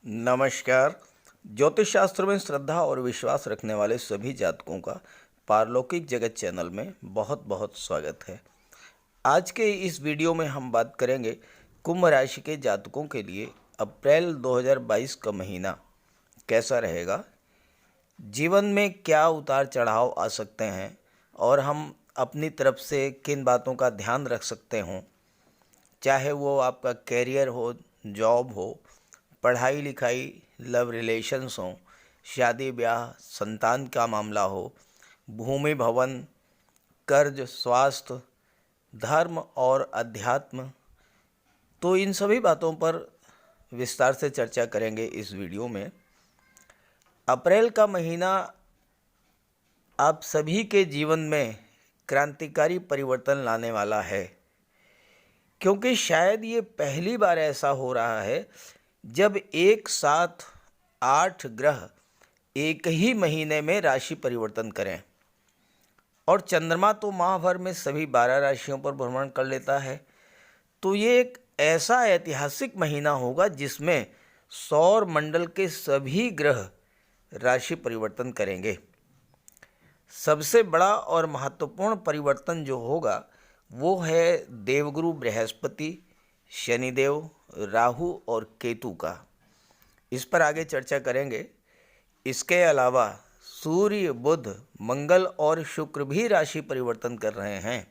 नमस्कार। ज्योतिष शास्त्र में श्रद्धा और विश्वास रखने वाले सभी जातकों का पारलौकिक जगत चैनल में बहुत बहुत स्वागत है। आज के इस वीडियो में हम बात करेंगे कुंभ राशि के जातकों के लिए अप्रैल 2022 का महीना कैसा रहेगा, जीवन में क्या उतार चढ़ाव आ सकते हैं और हम अपनी तरफ से किन बातों का ध्यान रख सकते हों, चाहे वो आपका कैरियर हो, जॉब हो, पढ़ाई लिखाई, लव रिलेशंस हों, शादी ब्याह, संतान का मामला हो, भूमि भवन, कर्ज, स्वास्थ्य, धर्म और अध्यात्म। तो इन सभी बातों पर विस्तार से चर्चा करेंगे इस वीडियो में। अप्रैल का महीना आप सभी के जीवन में क्रांतिकारी परिवर्तन लाने वाला है, क्योंकि शायद ये पहली बार ऐसा हो रहा है जब एक साथ 8 ग्रह एक ही महीने में राशि परिवर्तन करें। और चंद्रमा तो माह भर में सभी 12 राशियों पर भ्रमण कर लेता है। तो ये एक ऐसा ऐतिहासिक महीना होगा जिसमें सौर मंडल के सभी ग्रह राशि परिवर्तन करेंगे। सबसे बड़ा और महत्वपूर्ण परिवर्तन जो होगा वो है देवगुरु बृहस्पति, शनिदेव, राहु और केतु का। इस पर आगे चर्चा करेंगे। इसके अलावा सूर्य, बुध, मंगल और शुक्र भी राशि परिवर्तन कर रहे हैं।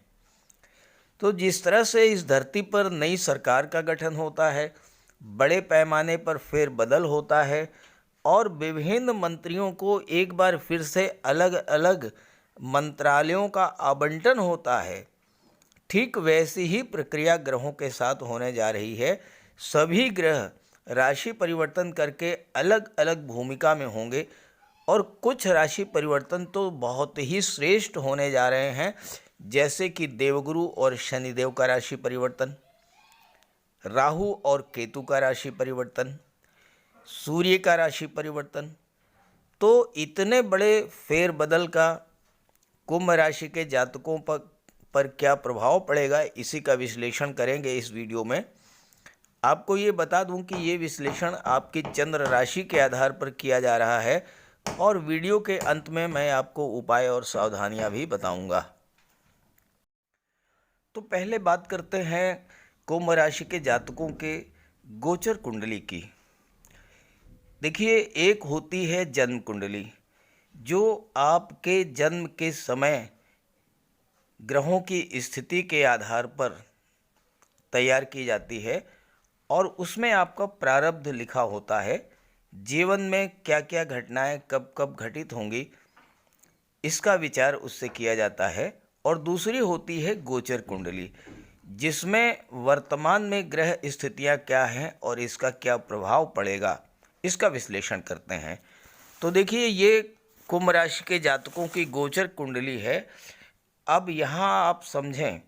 तो जिस तरह से इस धरती पर नई सरकार का गठन होता है, बड़े पैमाने पर फेरबदल होता है और विभिन्न मंत्रियों को एक बार फिर से अलग अलग मंत्रालयों का आवंटन होता है, ठीक वैसी ही प्रक्रिया ग्रहों के साथ होने जा रही है। सभी ग्रह राशि परिवर्तन करके अलग अलग भूमिका में होंगे और कुछ राशि परिवर्तन तो बहुत ही श्रेष्ठ होने जा रहे हैं, जैसे कि देवगुरु और शनिदेव का राशि परिवर्तन, राहु और केतु का राशि परिवर्तन, सूर्य का राशि परिवर्तन। तो इतने बड़े फेरबदल का कुंभ राशि के जातकों पर क्या प्रभाव पड़ेगा, इसी का विश्लेषण करेंगे इस वीडियो में। आपको ये बता दूं कि ये विश्लेषण आपकी चंद्र राशि के आधार पर किया जा रहा है और वीडियो के अंत में मैं आपको उपाय और सावधानियां भी बताऊंगा। तो पहले बात करते हैं कुंभ राशि के जातकों के गोचर कुंडली की। देखिए, एक होती है जन्म कुंडली, जो आपके जन्म के समय ग्रहों की स्थिति के आधार पर तैयार की जाती है और उसमें आपका प्रारब्ध लिखा होता है। जीवन में क्या क्या घटनाएं कब कब घटित होंगी, इसका विचार उससे किया जाता है। और दूसरी होती है गोचर कुंडली, जिसमें वर्तमान में ग्रह स्थितियां क्या हैं और इसका क्या प्रभाव पड़ेगा, इसका विश्लेषण करते हैं। तो देखिए, ये कुंभ राशि के जातकों की गोचर कुंडली है। अब यहाँ आप समझें,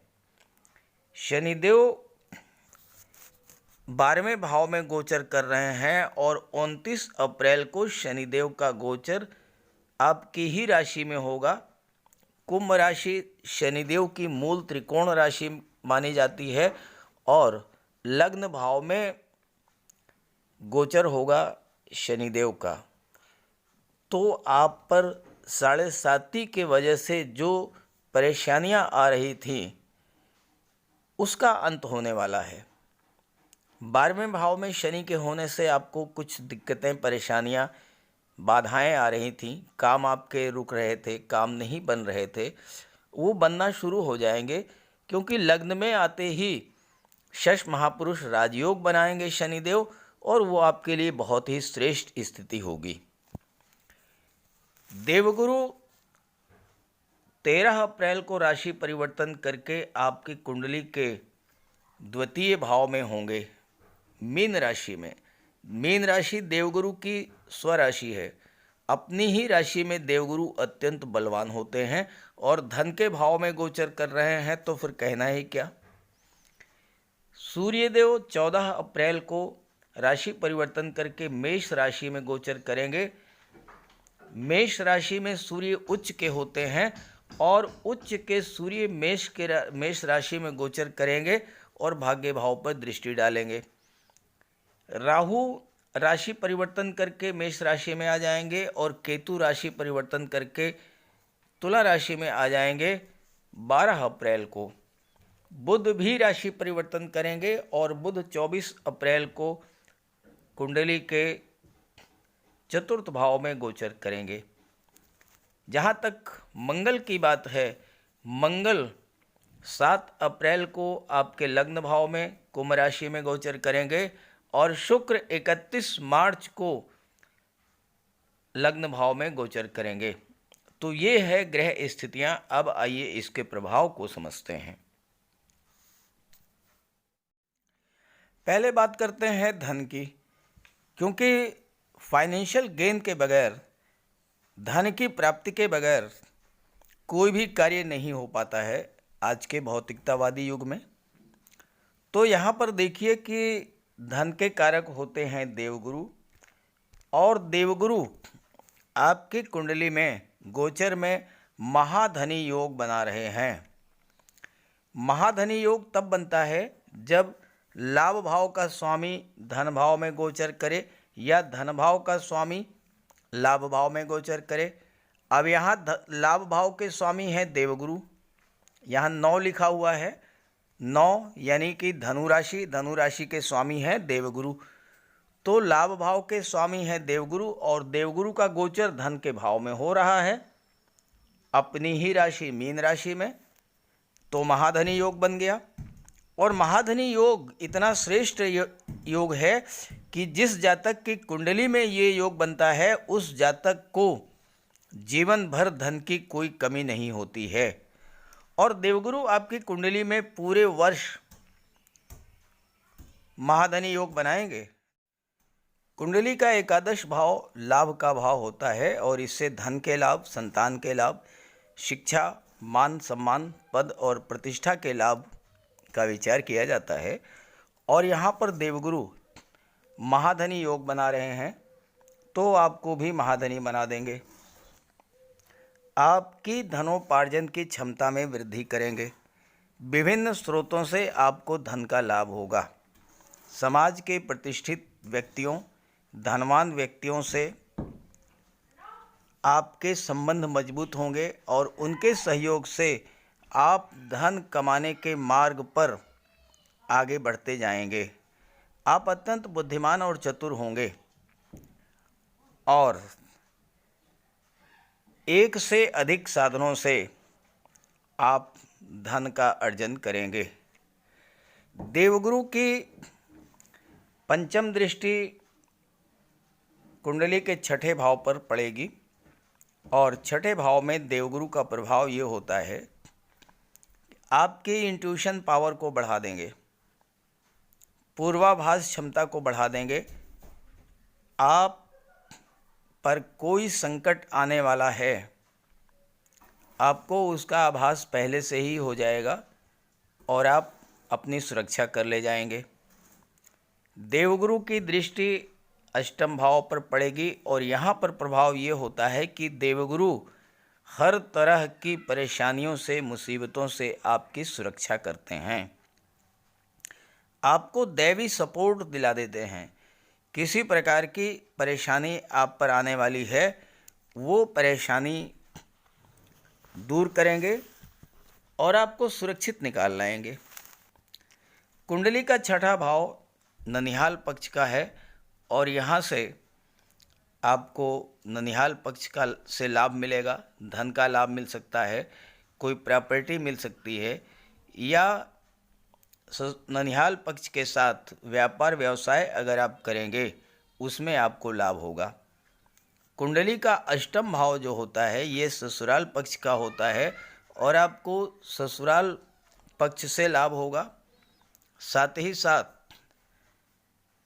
शनिदेव 12वें भाव में गोचर कर रहे हैं और 29 अप्रैल को शनिदेव का गोचर आपकी ही राशि में होगा। कुंभ राशि शनिदेव की मूल त्रिकोण राशि मानी जाती है और लग्न भाव में गोचर होगा शनिदेव का। तो आप पर 7.5 की वजह से जो परेशानियां आ रही थी उसका अंत होने वाला है। 12वें भाव में शनि के होने से आपको कुछ दिक्कतें, परेशानियां, बाधाएं आ रही थीं। काम आपके रुक रहे थे, काम नहीं बन रहे थे, वो बनना शुरू हो जाएंगे, क्योंकि लग्न में आते ही शश महापुरुष राजयोग बनाएंगे शनिदेव और वो आपके लिए बहुत ही श्रेष्ठ स्थिति होगी। देवगुरु 13 अप्रैल को राशि परिवर्तन करके आपकी कुंडली के द्वितीय भाव में होंगे, मीन राशि में। मीन राशि देवगुरु की स्वराशि है। अपनी ही राशि में देवगुरु अत्यंत बलवान होते हैं और धन के भाव में गोचर कर रहे हैं, तो फिर कहना ही क्या। सूर्यदेव 14 अप्रैल को राशि परिवर्तन करके मेष राशि में गोचर करेंगे। मेष राशि में सूर्य उच्च के होते हैं और उच्च के सूर्य मेष राशि में गोचर करेंगे और भाग्य भाव पर दृष्टि डालेंगे। राहु राशि परिवर्तन करके मेष राशि में आ जाएंगे और केतु राशि परिवर्तन करके तुला राशि में आ जाएंगे 12 अप्रैल को। बुध भी राशि परिवर्तन करेंगे और बुध 24 अप्रैल को कुंडली के चतुर्थ भाव में गोचर करेंगे। जहाँ तक मंगल की बात है, मंगल 7 अप्रैल को आपके लग्न भाव में कुंभ राशि में गोचर करेंगे और शुक्र 31 मार्च को लग्न भाव में गोचर करेंगे। तो ये है ग्रह स्थितियां। अब आइए इसके प्रभाव को समझते हैं। पहले बात करते हैं धन की, क्योंकि फाइनेंशियल गेन के बगैर, धन की प्राप्ति के बगैर कोई भी कार्य नहीं हो पाता है आज के भौतिकतावादी युग में। तो यहाँ पर देखिए कि धन के कारक होते हैं देवगुरु, और देवगुरु आपकी कुंडली में गोचर में महाधनी योग बना रहे हैं। महाधनी योग तब बनता है जब लाभ भाव का स्वामी धन भाव में गोचर करे या धन भाव का स्वामी लाभ भाव में गोचर करे। अब यहाँ लाभ भाव के स्वामी हैं देवगुरु, यहाँ 9 लिखा हुआ है, 9 यानी कि धनु राशि के स्वामी हैं देवगुरु। तो लाभ भाव के स्वामी हैं देवगुरु और देवगुरु का गोचर धन के भाव में हो रहा है अपनी ही राशि मीन राशि में। तो महाधनी योग बन गया। और महाधनी योग इतना श्रेष्ठ योग है कि जिस जातक की कुंडली में ये योग बनता है उस जातक को जीवन भर धन की कोई कमी नहीं होती है। और देवगुरु आपकी कुंडली में पूरे वर्ष महाधनी योग बनाएंगे। कुंडली का एकादश भाव लाभ का भाव होता है और इससे धन के लाभ, संतान के लाभ, शिक्षा, मान सम्मान, पद और प्रतिष्ठा के लाभ का विचार किया जाता है। और यहाँ पर देवगुरु महाधनी योग बना रहे हैं तो आपको भी महाधनी बना देंगे। आपकी धनोपार्जन की क्षमता में वृद्धि करेंगे। विभिन्न स्रोतों से आपको धन का लाभ होगा। समाज के प्रतिष्ठित व्यक्तियों, धनवान व्यक्तियों से आपके संबंध मजबूत होंगे और उनके सहयोग से आप धन कमाने के मार्ग पर आगे बढ़ते जाएंगे। आप अत्यंत बुद्धिमान और चतुर होंगे और एक से अधिक साधनों से आप धन का अर्जन करेंगे। देवगुरु की पंचम दृष्टि कुंडली के छठे भाव पर पड़ेगी और छठे भाव में देवगुरु का प्रभाव ये होता है आपकी इंट्यूशन पावर को बढ़ा देंगे, पूर्वाभास क्षमता को बढ़ा देंगे। आप पर कोई संकट आने वाला है, आपको उसका आभास पहले से ही हो जाएगा और आप अपनी सुरक्षा कर ले जाएंगे। देवगुरु की दृष्टि अष्टम भाव पर पड़ेगी और यहाँ पर प्रभाव ये होता है कि देवगुरु हर तरह की परेशानियों से, मुसीबतों से आपकी सुरक्षा करते हैं, आपको दैवी सपोर्ट दिला देते हैं। किसी प्रकार की परेशानी आप पर आने वाली है वो परेशानी दूर करेंगे और आपको सुरक्षित निकाल लाएंगे। कुंडली का छठा भाव ननिहाल पक्ष का है और यहाँ से आपको ननिहाल पक्ष का से लाभ मिलेगा। धन का लाभ मिल सकता है, कोई प्रॉपर्टी मिल सकती है या ननिहाल पक्ष के साथ व्यापार व्यवसाय अगर आप करेंगे उसमें आपको लाभ होगा। कुंडली का अष्टम भाव जो होता है ये ससुराल पक्ष का होता है और आपको ससुराल पक्ष से लाभ होगा। साथ ही साथ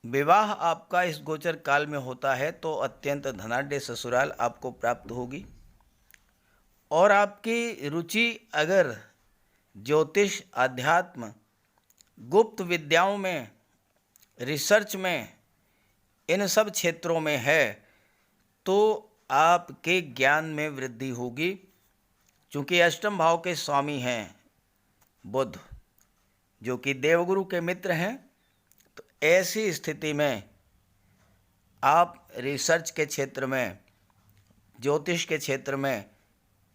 विवाह आपका इस गोचर काल में होता है तो अत्यंत धनाढ्य ससुराल आपको प्राप्त होगी। और आपकी रुचि अगर ज्योतिष, अध्यात्म, गुप्त विद्याओं में, रिसर्च में, इन सब क्षेत्रों में है तो आपके ज्ञान में वृद्धि होगी। चूँकि अष्टम भाव के स्वामी हैं बुध जो कि देवगुरु के मित्र हैं, तो ऐसी स्थिति में आप रिसर्च के क्षेत्र में, ज्योतिष के क्षेत्र में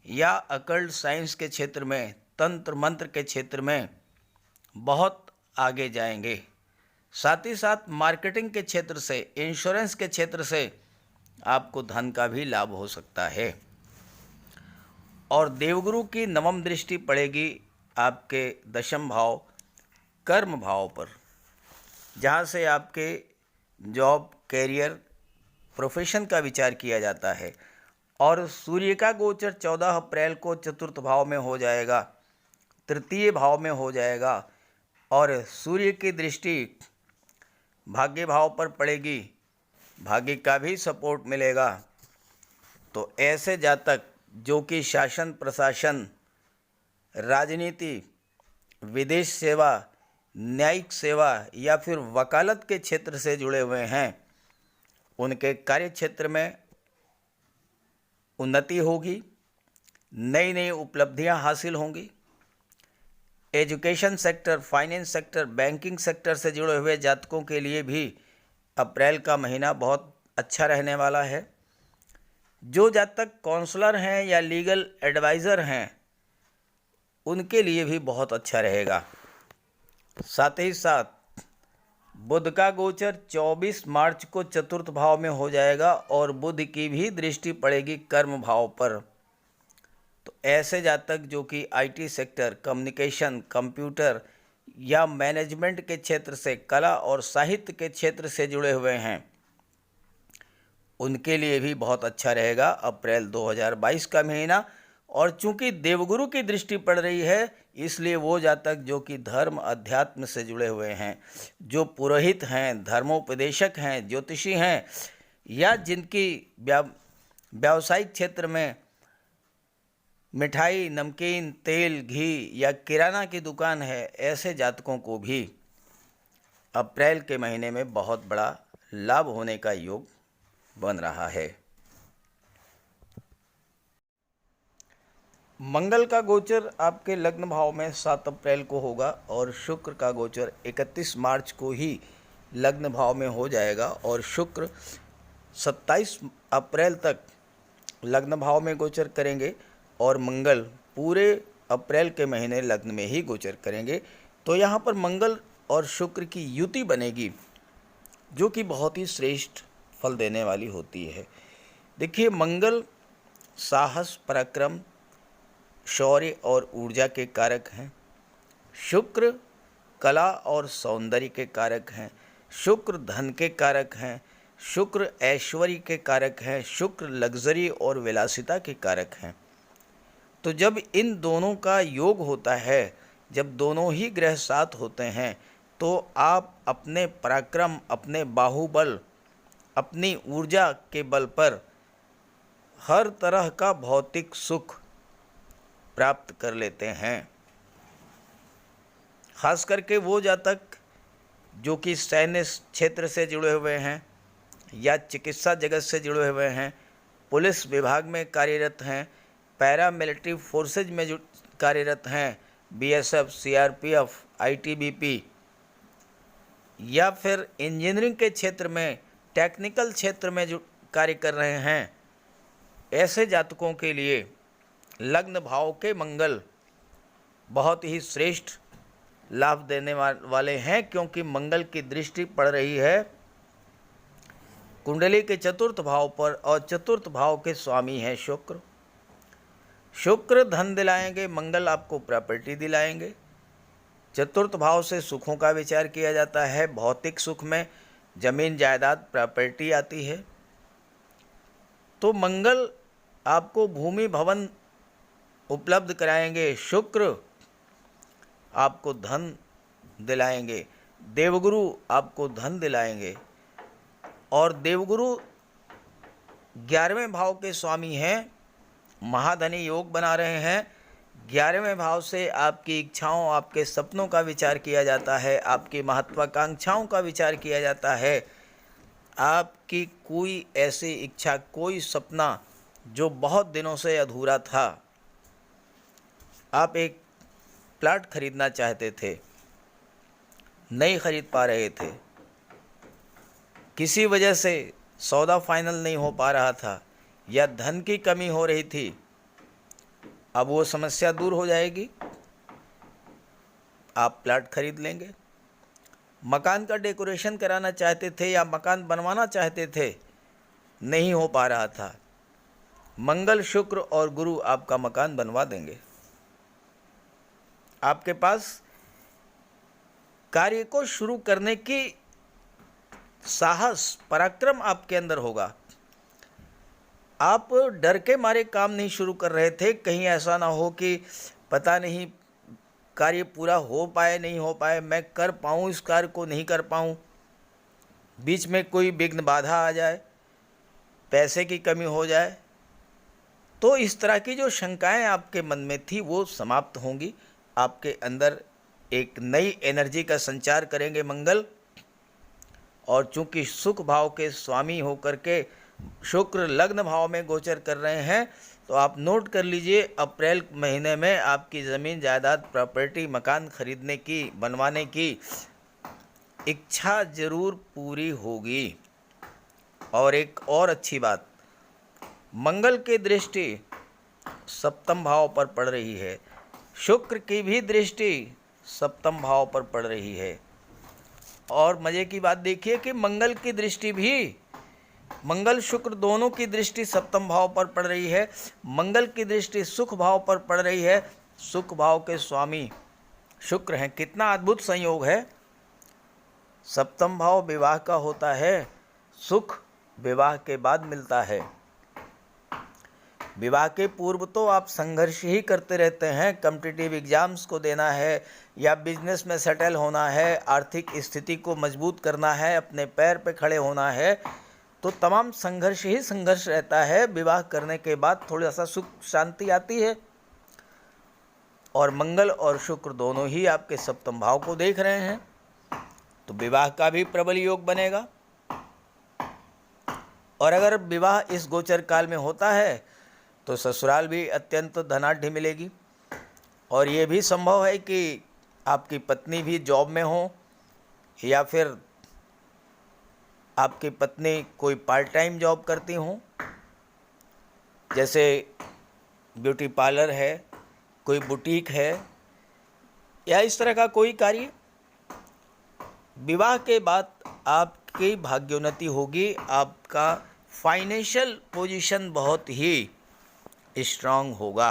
या अकल्ट साइंस के क्षेत्र में, तंत्र मंत्र के क्षेत्र में बहुत आगे जाएंगे। साथ ही साथ मार्केटिंग के क्षेत्र से, इंश्योरेंस के क्षेत्र से आपको धन का भी लाभ हो सकता है। और देवगुरु की नवम दृष्टि पड़ेगी आपके दशम भाव कर्म भाव पर, जहाँ से आपके जॉब, कैरियर, प्रोफेशन का विचार किया जाता है। और सूर्य का गोचर 14 अप्रैल को चतुर्थ भाव में हो जाएगा, तृतीय भाव में हो जाएगा। और सूर्य की दृष्टि भाग्य भाव पर पड़ेगी, भाग्य का भी सपोर्ट मिलेगा। तो ऐसे जातक जो कि शासन प्रशासन, राजनीति, विदेश सेवा, न्यायिक सेवा या फिर वकालत के क्षेत्र से जुड़े हुए हैं, उनके कार्य क्षेत्र में उन्नति होगी, नई नई उपलब्धियां हासिल होंगी। Education sector, finance sector, banking sector से जुड़े हुए जातकों के लिए भी अप्रैल का महीना बहुत अच्छा रहने वाला है। जो जातक काउंसलर हैं या लीगल एडवाइज़र हैं, उनके लिए भी बहुत अच्छा रहेगा। साथ ही साथ बुध का गोचर 24 मार्च को चतुर्थ भाव में हो जाएगा और बुध की भी दृष्टि पड़ेगी कर्म भाव पर। तो ऐसे जातक जो कि आईटी सेक्टर, कम्युनिकेशन, कंप्यूटर या मैनेजमेंट के क्षेत्र से, कला और साहित्य के क्षेत्र से जुड़े हुए हैं, उनके लिए भी बहुत अच्छा रहेगा अप्रैल 2022 का महीना। और चूंकि देवगुरु की दृष्टि पड़ रही है, इसलिए वो जातक जो कि धर्म, अध्यात्म से जुड़े हुए हैं, जो पुरोहित हैं, धर्मोपदेशक हैं, ज्योतिषी हैं, या जिनकी व्यावसायिक क्षेत्र में मिठाई, नमकीन, तेल, घी या किराना की दुकान है, ऐसे जातकों को भी अप्रैल के महीने में बहुत बड़ा लाभ होने का योग बन रहा है। मंगल का गोचर आपके लग्न भाव में 7 अप्रैल को होगा और शुक्र का गोचर 31 मार्च को ही लग्न भाव में हो जाएगा। और शुक्र 27 अप्रैल तक लग्न भाव में गोचर करेंगे और मंगल पूरे अप्रैल के महीने लग्न में ही गोचर करेंगे। तो यहाँ पर मंगल और शुक्र की युति बनेगी, जो कि बहुत ही श्रेष्ठ फल देने वाली होती है। देखिए, मंगल साहस, पराक्रम, शौर्य और ऊर्जा के कारक हैं। शुक्र कला और सौंदर्य के कारक हैं। शुक्र धन के कारक हैं। शुक्र ऐश्वर्य के कारक हैं। शुक्र लग्जरी और विलासिता के कारक हैं। तो जब इन दोनों का योग होता है, जब दोनों ही ग्रह साथ होते हैं, तो आप अपने पराक्रम, अपने बाहुबल, अपनी ऊर्जा के बल पर हर तरह का भौतिक सुख प्राप्त कर लेते हैं। खास करके वो जातक जो कि सैन्य क्षेत्र से जुड़े हुए हैं या चिकित्सा जगत से जुड़े हुए हैं, पुलिस विभाग में कार्यरत हैं, पैरा मिलिट्री फोर्सेज में कार्यरत हैं, बीएसएफ, सीआरपीएफ, आईटीबीपी, या फिर इंजीनियरिंग के क्षेत्र में, टेक्निकल क्षेत्र में जो कार्य कर रहे हैं, ऐसे जातकों के लिए लग्न भाव के मंगल बहुत ही श्रेष्ठ लाभ देने वाले हैं, क्योंकि मंगल की दृष्टि पड़ रही है कुंडली के चतुर्थ भाव पर और चतुर्थ भाव के स्वामी हैं शुक्र। शुक्र धन दिलाएंगे, मंगल आपको प्रॉपर्टी दिलाएंगे। चतुर्थ भाव से सुखों का विचार किया जाता है। भौतिक सुख में जमीन, जायदाद, प्रॉपर्टी आती है। तो मंगल आपको भूमि, भवन उपलब्ध कराएंगे। शुक्र आपको धन दिलाएंगे। देवगुरु आपको धन दिलाएंगे। और देवगुरु 11वें भाव के स्वामी हैं, महाधनी योग बना रहे हैं। 11वें भाव से आपकी इच्छाओं, आपके सपनों का विचार किया जाता है, आपकी महत्वाकांक्षाओं का विचार किया जाता है। आपकी कोई ऐसी इच्छा, कोई सपना जो बहुत दिनों से अधूरा था, आप एक प्लाट खरीदना चाहते थे, नहीं खरीद पा रहे थे, किसी वजह से सौदा फाइनल नहीं हो पा रहा था या धन की कमी हो रही थी, अब वो समस्या दूर हो जाएगी, आप प्लाट खरीद लेंगे। मकान का डेकोरेशन कराना चाहते थे या मकान बनवाना चाहते थे, नहीं हो पा रहा था, मंगल शुक्र और गुरु आपका मकान बनवा देंगे। आपके पास कार्य को शुरू करने की साहस, पराक्रम आपके अंदर होगा। आप डर के मारे काम नहीं शुरू कर रहे थे, कहीं ऐसा ना हो कि पता नहीं कार्य पूरा हो पाए नहीं हो पाए, मैं कर पाऊँ इस कार्य को नहीं कर पाऊँ, बीच में कोई विघ्न बाधा आ जाए, पैसे की कमी हो जाए। तो इस तरह की जो शंकाएं आपके मन में थी वो समाप्त होंगी। आपके अंदर एक नई एनर्जी का संचार करेंगे मंगल। और चूंकि सुख भाव के स्वामी होकर के शुक्र लग्न भाव में गोचर कर रहे हैं, तो आप नोट कर लीजिए, अप्रैल महीने में आपकी ज़मीन जायदाद प्रॉपर्टी मकान खरीदने की, बनवाने की इच्छा ज़रूर पूरी होगी। और एक और अच्छी बात, मंगल की दृष्टि सप्तम भाव पर पड़ रही है, शुक्र की भी दृष्टि सप्तम भाव पर पड़ रही है। और मज़े की बात देखिए कि मंगल की दृष्टि भी, मंगल शुक्र दोनों की दृष्टि सप्तम भाव पर पड़ रही है। मंगल की दृष्टि सुख भाव पर पड़ रही है, सुख भाव के स्वामी शुक्र हैं। कितना अद्भुत संयोग है। सप्तम भाव विवाह का होता है, सुख विवाह के बाद मिलता है। विवाह के पूर्व तो आप संघर्ष ही करते रहते हैं, कॉम्पिटिटिव एग्जाम्स को देना है या बिजनेस में सेटल होना है, आर्थिक स्थिति को मजबूत करना है, अपने पैर पे खड़े होना है, तो तमाम संघर्ष ही संघर्ष रहता है। विवाह करने के बाद थोड़ा सा सुख शांति आती है। और मंगल और शुक्र दोनों ही आपके सप्तम भाव को देख रहे हैं, तो विवाह का भी प्रबल योग बनेगा। और अगर विवाह इस गोचर काल में होता है तो ससुराल भी अत्यंत धनाढ्य मिलेगी। और ये भी संभव है कि आपकी पत्नी भी जॉब में हो या फिर आपकी पत्नी कोई पार्ट टाइम जॉब करती हो, जैसे ब्यूटी पार्लर है, कोई बुटीक है या इस तरह का कोई कार्य। विवाह के बाद आपकी भाग्योन्नति होगी, आपका फाइनेंशियल पोजीशन बहुत ही स्ट्रांग होगा।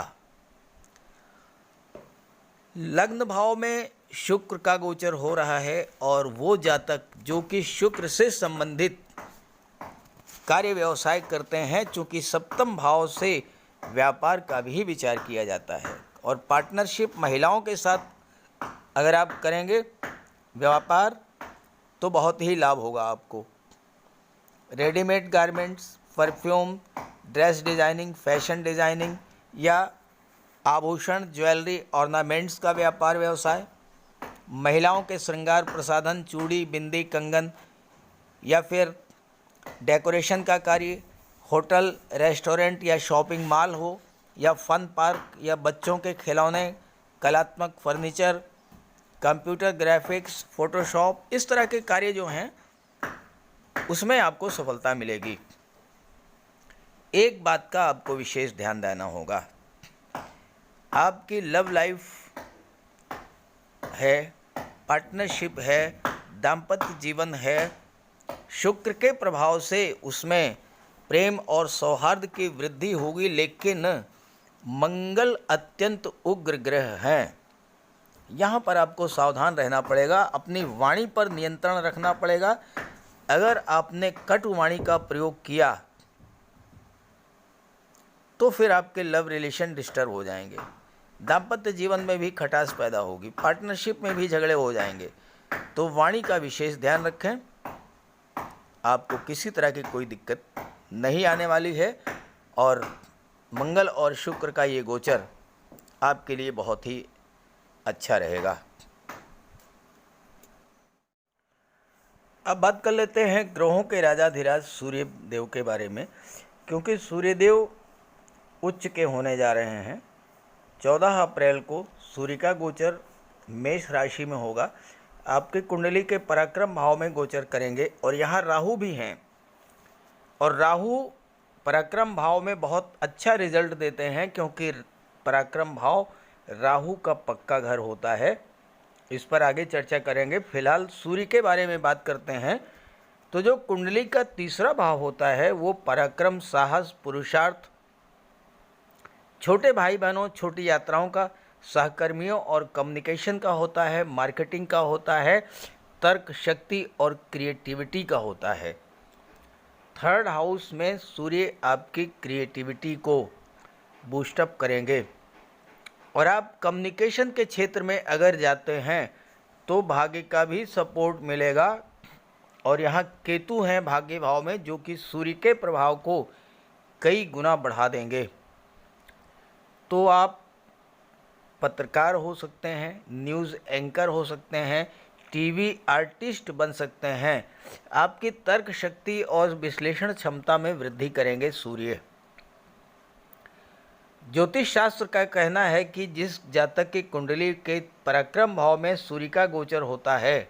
लग्न भाव में शुक्र का गोचर हो रहा है और वो जातक जो कि शुक्र से संबंधित कार्य व्यवसाय करते हैं, चूँकि सप्तम भाव से व्यापार का भी विचार किया जाता है। और पार्टनरशिप महिलाओं के साथ अगर आप करेंगे व्यापार तो बहुत ही लाभ होगा आपको। Readymade garments, perfume, dress designing, fashion designing या आभूषण, ज्वेलरी, ऑर्नामेंट्स का व्यापार व्यवसाय, महिलाओं के श्रृंगार प्रसाधन, चूड़ी, बिंदी, कंगन या फिर डेकोरेशन का कार्य, होटल, रेस्टोरेंट या शॉपिंग मॉल हो या फन पार्क या बच्चों के खिलौने, कलात्मक फर्नीचर, कंप्यूटर ग्राफिक्स, फोटोशॉप, इस तरह के कार्य जो हैं उसमें आपको सफलता मिलेगी। एक बात का आपको विशेष ध्यान देना होगा, आपकी लव लाइफ है, पार्टनरशिप है, दाम्पत्य जीवन है, शुक्र के प्रभाव से उसमें प्रेम और सौहार्द की वृद्धि होगी, लेकिन मंगल अत्यंत उग्र ग्रह हैं। यहाँ पर आपको सावधान रहना पड़ेगा, अपनी वाणी पर नियंत्रण रखना पड़ेगा। अगर आपने कटु वाणी का प्रयोग किया तो फिर आपके लव रिलेशन डिस्टर्ब हो जाएंगे, दाम्पत्य जीवन में भी खटास पैदा होगी, पार्टनरशिप में भी झगड़े हो जाएंगे। तो वाणी का विशेष ध्यान रखें, आपको किसी तरह की कोई दिक्कत नहीं आने वाली है। और मंगल और शुक्र का ये गोचर आपके लिए बहुत ही अच्छा रहेगा। अब बात कर लेते हैं ग्रहों के राजाधिराज सूर्य देव के बारे में, क्योंकि सूर्य देव उच्च के होने जा रहे हैं। 14 अप्रैल को सूर्य का गोचर मेष राशि में होगा, आपके कुंडली के पराक्रम भाव में गोचर करेंगे। और यहाँ राहु भी हैं, और राहु पराक्रम भाव में बहुत अच्छा रिजल्ट देते हैं, क्योंकि पराक्रम भाव राहु का पक्का घर होता है। इस पर आगे चर्चा करेंगे। फिलहाल सूर्य के बारे में बात करते हैं। तो जो कुंडली का तीसरा भाव होता है वो पराक्रम, साहस, पुरुषार्थ, छोटे भाई बहनों, छोटी यात्राओं का, सहकर्मियों और कम्युनिकेशन का होता है, मार्केटिंग का होता है, तर्क शक्ति और क्रिएटिविटी का होता है। थर्ड हाउस में सूर्य आपकी क्रिएटिविटी को बूस्टअप करेंगे। और आप कम्युनिकेशन के क्षेत्र में अगर जाते हैं तो भाग्य का भी सपोर्ट मिलेगा। और यहाँ केतु हैं भाग्य भाव में, जो कि सूर्य के प्रभाव को कई गुना बढ़ा देंगे। तो आप पत्रकार हो सकते हैं, न्यूज़ एंकर हो सकते हैं, टीवी आर्टिस्ट बन सकते हैं। आपकी तर्क शक्ति और विश्लेषण क्षमता में वृद्धि करेंगे सूर्य। ज्योतिष शास्त्र का कहना है कि जिस जातक की कुंडली के पराक्रम भाव में सूर्य का गोचर होता है,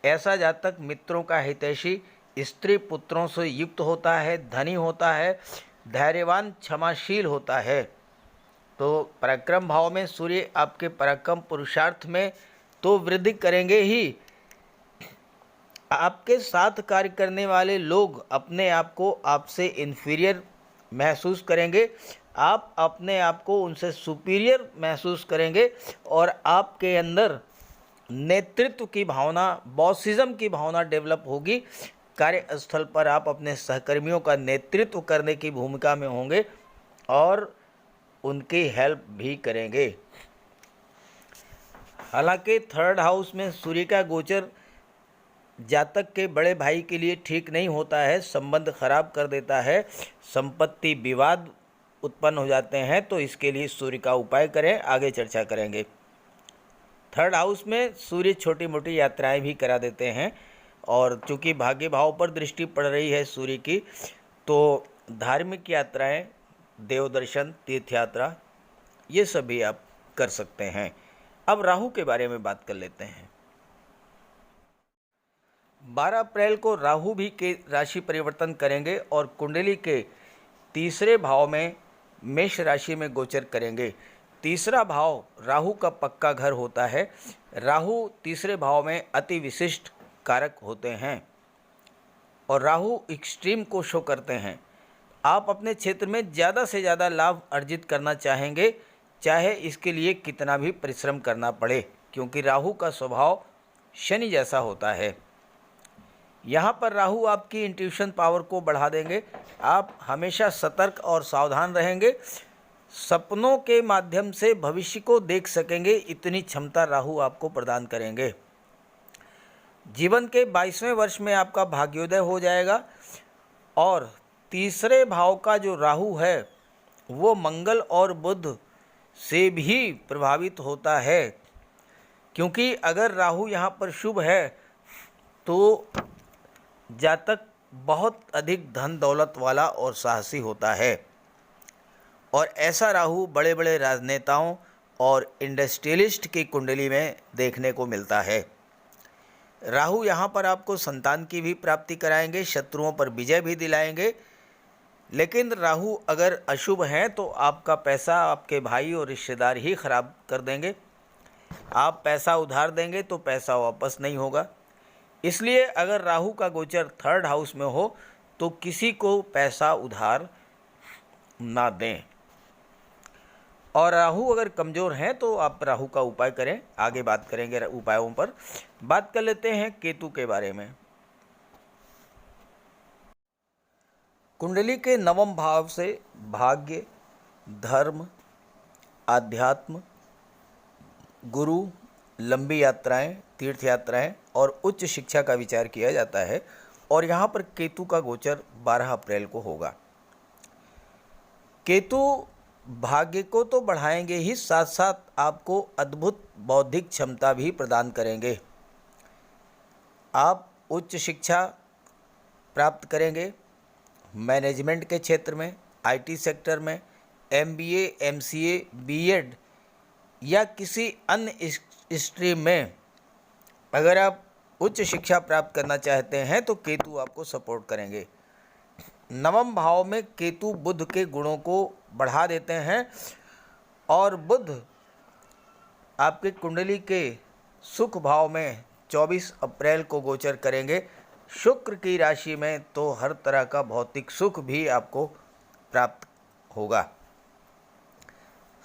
ऐसा जातक मित्रों का हितैषी, स्त्री पुत्रों से युक्त होता है, धनी होता है, धैर्यवान, क्षमाशील होता है। तो पराक्रम भाव में सूर्य आपके पराक्रम, पुरुषार्थ में तो वृद्धि करेंगे ही, आपके साथ कार्य करने वाले लोग अपने आप को आपसे इन्फीरियर महसूस करेंगे, आप अपने आप को उनसे सुपीरियर महसूस करेंगे और आपके अंदर नेतृत्व की भावना, बॉसिज्म की भावना डेवलप होगी। कार्यस्थल पर आप अपने सहकर्मियों का नेतृत्व करने की भूमिका में होंगे और उनकी हेल्प भी करेंगे। हालांकि थर्ड हाउस में सूर्य का गोचर जातक के बड़े भाई के लिए ठीक नहीं होता है, संबंध खराब कर देता है, संपत्ति विवाद उत्पन्न हो जाते हैं। तो इसके लिए सूर्य का उपाय करें, आगे चर्चा करेंगे। थर्ड हाउस में सूर्य छोटी मोटी यात्राएं भी करा देते हैं, और चूंकि भाग्य भाव पर दृष्टि पड़ रही है सूर्य की, तो धार्मिक यात्राएं, देव दर्शन, तीर्थ यात्रा, ये सभी आप कर सकते हैं। अब राहु के बारे में बात कर लेते हैं। 12 अप्रैल को राहु भी के राशि परिवर्तन करेंगे और कुंडली के तीसरे भाव में मेष राशि में गोचर करेंगे। तीसरा भाव राहु का पक्का घर होता है। राहु तीसरे भाव में अति विशिष्ट कारक होते हैं और राहु एक्सट्रीम को शो करते हैं। आप अपने क्षेत्र में ज़्यादा से ज़्यादा लाभ अर्जित करना चाहेंगे, चाहे इसके लिए कितना भी परिश्रम करना पड़े, क्योंकि राहु का स्वभाव शनि जैसा होता है। यहाँ पर राहु आपकी इंट्यूशन पावर को बढ़ा देंगे। आप हमेशा सतर्क और सावधान रहेंगे, सपनों के माध्यम से भविष्य को देख सकेंगे, इतनी क्षमता राहु आपको प्रदान करेंगे। जीवन के 22वें वर्ष में आपका भाग्योदय हो जाएगा। और तीसरे भाव का जो राहु है वो मंगल और बुध से भी प्रभावित होता है, क्योंकि अगर राहु यहाँ पर शुभ है तो जातक बहुत अधिक धन दौलत वाला और साहसी होता है। और ऐसा राहु बड़े बड़े राजनेताओं और इंडस्ट्रियलिस्ट की कुंडली में देखने को मिलता है। राहु यहाँ पर आपको संतान की भी प्राप्ति कराएंगे, शत्रुओं पर विजय भी दिलाएंगे। लेकिन राहु अगर अशुभ हैं तो आपका पैसा आपके भाई और रिश्तेदार ही खराब कर देंगे। आप पैसा उधार देंगे तो पैसा वापस नहीं होगा। इसलिए अगर राहु का गोचर थर्ड हाउस में हो तो किसी को पैसा उधार ना दें। और राहु अगर कमज़ोर हैं तो आप राहु का उपाय करें, आगे बात करेंगे उपायों पर। बात कर लेते हैं केतु के बारे में। कुंडली के नवम भाव से भाग्य, धर्म, आध्यात्म, गुरु, लंबी यात्राएं, तीर्थ यात्राएं और उच्च शिक्षा का विचार किया जाता है। और यहाँ पर केतु का गोचर 12 अप्रैल को होगा। केतु भाग्य को तो बढ़ाएंगे ही, साथ साथ आपको अद्भुत बौद्धिक क्षमता भी प्रदान करेंगे। आप उच्च शिक्षा प्राप्त करेंगे मैनेजमेंट के क्षेत्र में, आईटी सेक्टर में, एमबीए, एमसीए, बीएड या किसी अन्य स्ट्रीम में अगर आप उच्च शिक्षा प्राप्त करना चाहते हैं तो केतु आपको सपोर्ट करेंगे। नवम भाव में केतु बुध के गुणों को बढ़ा देते हैं और बुध आपके कुंडली के सुख भाव में 24 अप्रैल को गोचर करेंगे शुक्र की राशि में, तो हर तरह का भौतिक सुख भी आपको प्राप्त होगा।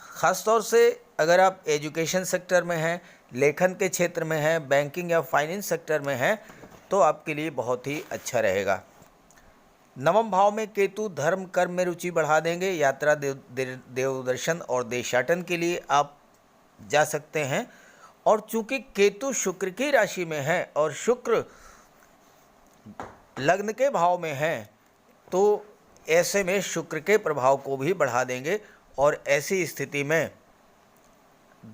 ख़ासतौर से अगर आप एजुकेशन सेक्टर में हैं, लेखन के क्षेत्र में हैं, बैंकिंग या फाइनेंस सेक्टर में हैं, तो आपके लिए बहुत ही अच्छा रहेगा। नवम भाव में केतु धर्म कर्म में रुचि बढ़ा देंगे। यात्रा, देवदर्शन और देशाटन के लिए आप जा सकते हैं। और चूंकि केतु शुक्र की राशि में है और शुक्र लग्न के भाव में है, तो ऐसे में शुक्र के प्रभाव को भी बढ़ा देंगे और ऐसी स्थिति में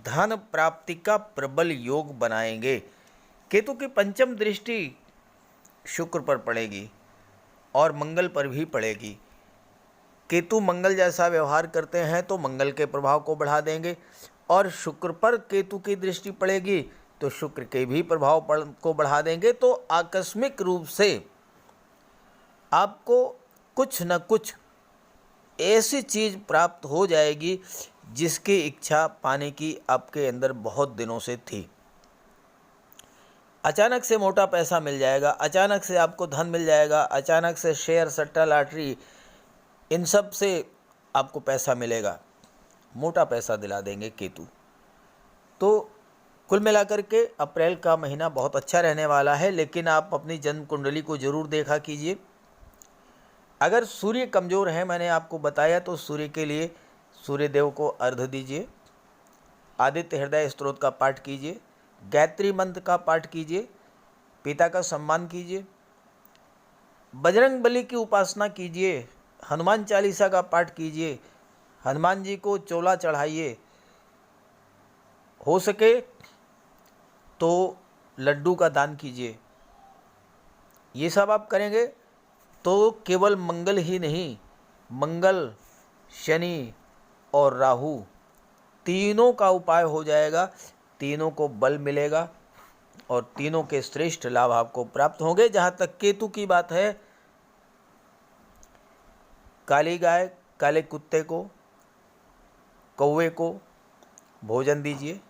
धन प्राप्ति का प्रबल योग बनाएंगे। केतु की पंचम दृष्टि शुक्र पर पड़ेगी और मंगल पर भी पड़ेगी। केतु मंगल जैसा व्यवहार करते हैं तो मंगल के प्रभाव को बढ़ा देंगे और शुक्र पर केतु की दृष्टि पड़ेगी तो शुक्र के भी प्रभाव को बढ़ा देंगे। तो आकस्मिक रूप से आपको कुछ न कुछ ऐसी चीज़ प्राप्त हो जाएगी जिसकी इच्छा पाने की आपके अंदर बहुत दिनों से थी। अचानक से मोटा पैसा मिल जाएगा, अचानक से आपको धन मिल जाएगा, अचानक से शेयर, सट्टा, लॉटरी, इन सब से आपको पैसा मिलेगा। मोटा पैसा दिला देंगे केतु। तो कुल मिलाकर के अप्रैल का महीना बहुत अच्छा रहने वाला है, लेकिन आप अपनी जन्म कुंडली को ज़रूर देखा कीजिए। अगर सूर्य कमज़ोर है, मैंने आपको बताया, तो सूर्य के लिए सूर्य देव को अर्घ्य दीजिए, आदित्य हृदय स्तोत्र का पाठ कीजिए, गायत्री मंत्र का पाठ कीजिए, पिता का सम्मान कीजिए, बजरंग बली की उपासना कीजिए, हनुमान चालीसा का पाठ कीजिए, हनुमान जी को चोला चढ़ाइए, हो सके तो लड्डू का दान कीजिए। ये सब आप करेंगे तो केवल मंगल ही नहीं, मंगल, शनि और राहु तीनों का उपाय हो जाएगा, तीनों को बल मिलेगा और तीनों के श्रेष्ठ लाभ आपको प्राप्त होंगे। जहाँ तक केतु की बात है, काली गाय, काले कुत्ते को, कौवे को भोजन दीजिए।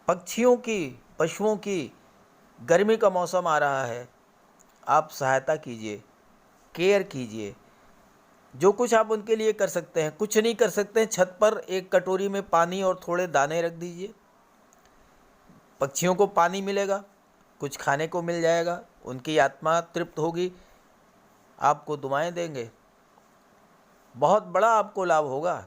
पक्षियों की, पशुओं की, गर्मी का मौसम आ रहा है, आप सहायता कीजिए, केयर कीजिए। जो कुछ आप उनके लिए कर सकते हैं, कुछ नहीं कर सकते हैं, छत पर एक कटोरी में पानी और थोड़े दाने रख दीजिए। पक्षियों को पानी मिलेगा, कुछ खाने को मिल जाएगा, उनकी आत्मा तृप्त होगी, आपको दुआएं देंगे, बहुत बड़ा आपको लाभ होगा।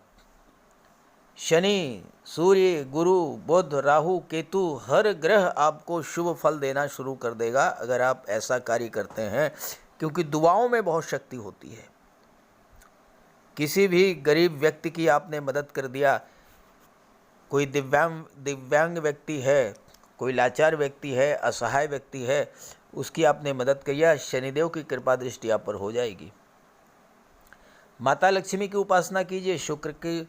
शनि, सूर्य, गुरु, बुध, राहु, केतु, हर ग्रह आपको शुभ फल देना शुरू कर देगा अगर आप ऐसा कार्य करते हैं, क्योंकि दुआओं में बहुत शक्ति होती है। किसी भी गरीब व्यक्ति की आपने मदद कर दिया, कोई दिव्यांग व्यक्ति है, कोई लाचार व्यक्ति है, असहाय व्यक्ति है, उसकी आपने मदद किया, शनिदेव की कृपा दृष्टि आप पर हो जाएगी। माता लक्ष्मी की उपासना कीजिए, शुक्र की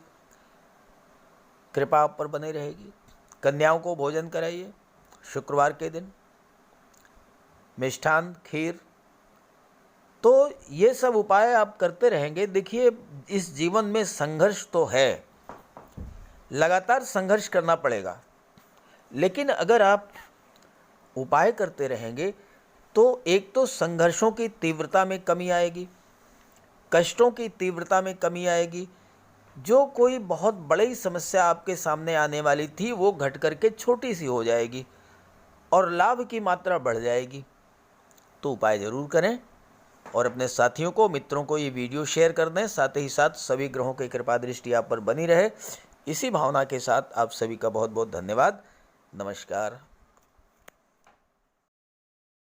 कृपा आप पर बनी रहेगी। कन्याओं को भोजन कराइए शुक्रवार के दिन, मिष्ठान, खीर। तो ये सब उपाय आप करते रहेंगे। देखिए, इस जीवन में संघर्ष तो है, लगातार संघर्ष करना पड़ेगा, लेकिन अगर आप उपाय करते रहेंगे तो एक तो संघर्षों की तीव्रता में कमी आएगी, कष्टों की तीव्रता में कमी आएगी। जो कोई बहुत बड़ी समस्या आपके सामने आने वाली थी वो घट करके छोटी सी हो जाएगी और लाभ की मात्रा बढ़ जाएगी। तो उपाय ज़रूर करें और अपने साथियों को, मित्रों को ये वीडियो शेयर कर दें। साथ ही साथ सभी ग्रहों की कृपा दृष्टि आप पर बनी रहे, इसी भावना के साथ आप सभी का बहुत बहुत धन्यवाद। नमस्कार।